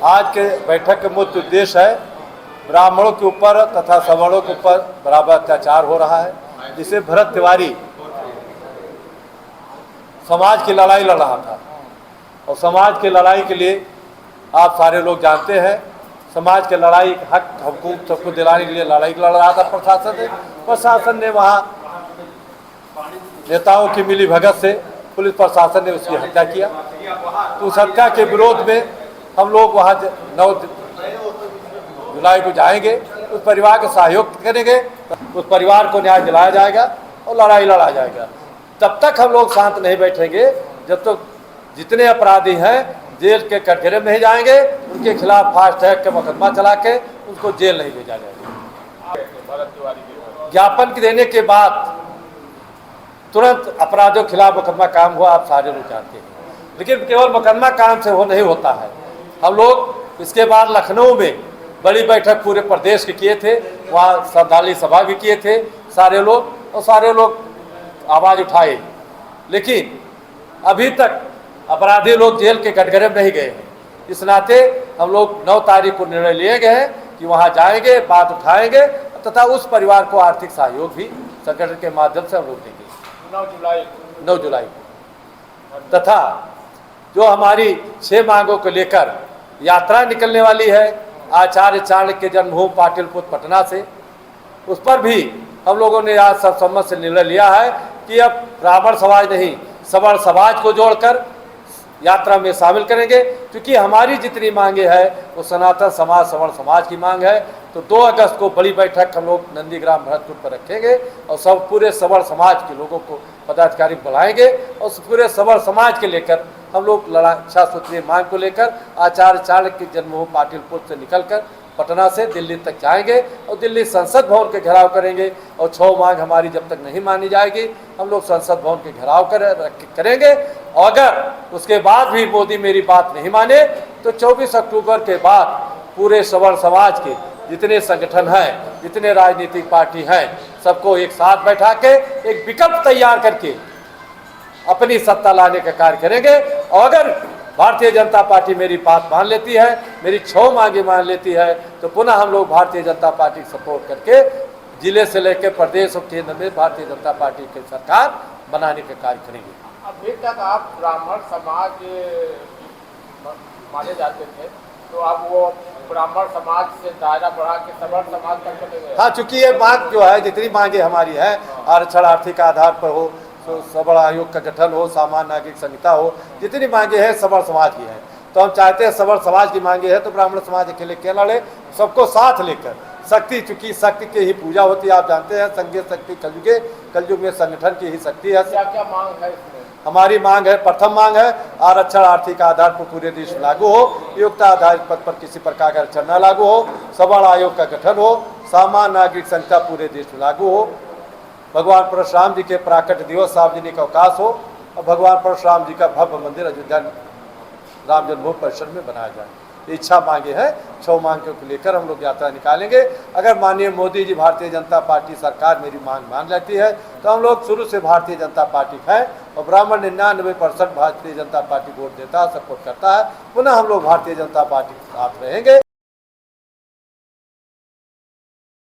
आज के बैठक का मुख्य उद्देश्य है ब्राह्मणों के ऊपर तथा सवर्णों के ऊपर बराबर अत्याचार हो रहा है, जिसे भरत तिवारी समाज की लड़ाई लड़ रहा था। और समाज की लड़ाई के लिए आप सारे लोग जानते हैं, समाज के लड़ाई हक हकूक सबको दिलाने के लिए लड़ाई लड़ रहा था प्रशासन ने वहाँ नेताओं की मिली भगत से पुलिस प्रशासन ने उसकी हत्या किया। तो उस हत्या के विरोध में हम लोग वहाँ 9 जुलाई को जाएंगे, उस परिवार का सहयोग करेंगे, उस परिवार को न्याय दिलाया जाएगा और लड़ाई लड़ा जाएगा। तब तक हम लोग शांत नहीं बैठेंगे जब तक जितने अपराधी हैं जेल के कटघरे में नहीं जाएंगे, उनके खिलाफ फास्ट ट्रैक का मुकदमा चला के उनको जेल नहीं भेजा जाएगा। ज्ञापन देने के बाद तुरंत अपराधियों के खिलाफ मुकदमा काम हुआ, आप सारे लोग जानते हैं। लेकिन केवल मुकदमा काम से वो नहीं होता है। हम लोग इसके बाद लखनऊ में बड़ी बैठक पूरे प्रदेश के किए थे, वहाँ श्रद्धांजलि सभा भी किए थे सारे लोग, और सारे लोग आवाज़ उठाए। लेकिन अभी तक अपराधी लोग जेल के कटघरे में नहीं गए हैं। इस नाते हम लोग 9 तारीख को निर्णय लिए गए हैं कि वहाँ जाएंगे, बात उठाएंगे तथा उस परिवार को आर्थिक सहयोग भी संगठन के माध्यम से हम लोग देंगे 9 जुलाई तथा जो हमारी 6 मांगों को लेकर यात्रा निकलने वाली है आचार्य चाणक्य के जन्मभूमि पाटलिपुत्र पटना से, उस पर भी हम लोगों ने आज सर्वसम्मत से निर्णय लिया है कि अब ब्राह्मण समाज नहीं, सवर्ण समाज को जोड़कर यात्रा में शामिल करेंगे। क्योंकि हमारी जितनी मांगे है वो सनातन समाज सवर्ण समाज की मांग है। तो 2 अगस्त को बड़ी बैठक हम लोग नंदीग्राम भरतपुर पर रखेंगे और सब पूरे सवर्ण समाज के लोगों को पदाधिकारी बुलाएंगे और पूरे सवर्ण समाज के लेकर हम लोग लड़ाई सूत्रीय मांग को लेकर आचार्य चाणक्य की जन्मभूमि पाटलिपुत्र से निकलकर पटना से दिल्ली तक जाएंगे और दिल्ली संसद भवन के घेराव करेंगे। और 6 मांग हमारी जब तक नहीं मानी जाएगी हम लोग संसद भवन के घेराव करेंगे। और अगर उसके बाद भी मोदी मेरी बात नहीं माने तो 24 अक्टूबर के बाद पूरे सवर्ण समाज के जितने संगठन हैं, जितने राजनीतिक पार्टी हैं, सबको एक साथ बैठा के एक विकल्प तैयार करके अपनी सत्ता लाने का कार्य करेंगे। और अगर भारतीय जनता पार्टी मेरी बात मान लेती है, मेरी 6 मांगे मान लेती है, तो पुनः हम लोग भारतीय जनता पार्टी को सपोर्ट करके जिले से लेकर प्रदेश और केंद्र में भारतीय जनता पार्टी की सरकार बनाने का कार्य करेंगे। अभी तक आप ब्राह्मण समाज माने जाते थे, तो अब वो ब्राह्मण समाज से दायरा बढ़ा के सवर्ण समाज तक चले गए। हाँ, चूंकि ये मांग जो है, जितनी मांगे हमारी है, आरक्षण आर्थिक आधार पर हो, तो सवर्ण आयोग का गठन हो, सामान्य नागरिक संहिता हो, जितनी मांगे हैं सवर्ण समाज की है। तो हम चाहते हैं सवर्ण समाज की मांगे है तो ब्राह्मण समाज अकेले क्या लड़े, सबको साथ लेकर शक्ति, चूंकि शक्ति की ही पूजा होती है, आप जानते हैं संघीय शक्ति कलयुग में संगठन की ही शक्ति है। क्या क्या मांग है इसमें? हमारी मांग है, प्रथम मांग है आरक्षण आर्थिक आधार पर पूरे देश में लागू हो, योग्यता आधारित पद पर किसी प्रकार का आरक्षण न लागू हो, सवर्ण आयोग का गठन हो, सामान्य नागरिक संहिता पूरे देश में लागू हो, भगवान परशुराम जी के प्राकट्य दिवस सार्वजनिक अवकाश हो और भगवान परशुराम जी का भव्य मंदिर अयोध्या राम जन्मभूमि परिसर में बनाया जाए। इच्छा मांगे हैं, 6 मांग को लेकर हम लोग यात्रा निकालेंगे। अगर माननीय मोदी जी भारतीय जनता पार्टी सरकार मेरी मांग मान लेती है तो हम लोग शुरू से भारतीय जनता पार्टी है और ब्राह्मण 99% भारतीय जनता पार्टी वोट देता है, सपोर्ट करता है। पुनः हम लोग भारतीय जनता पार्टी के साथ रहेंगे।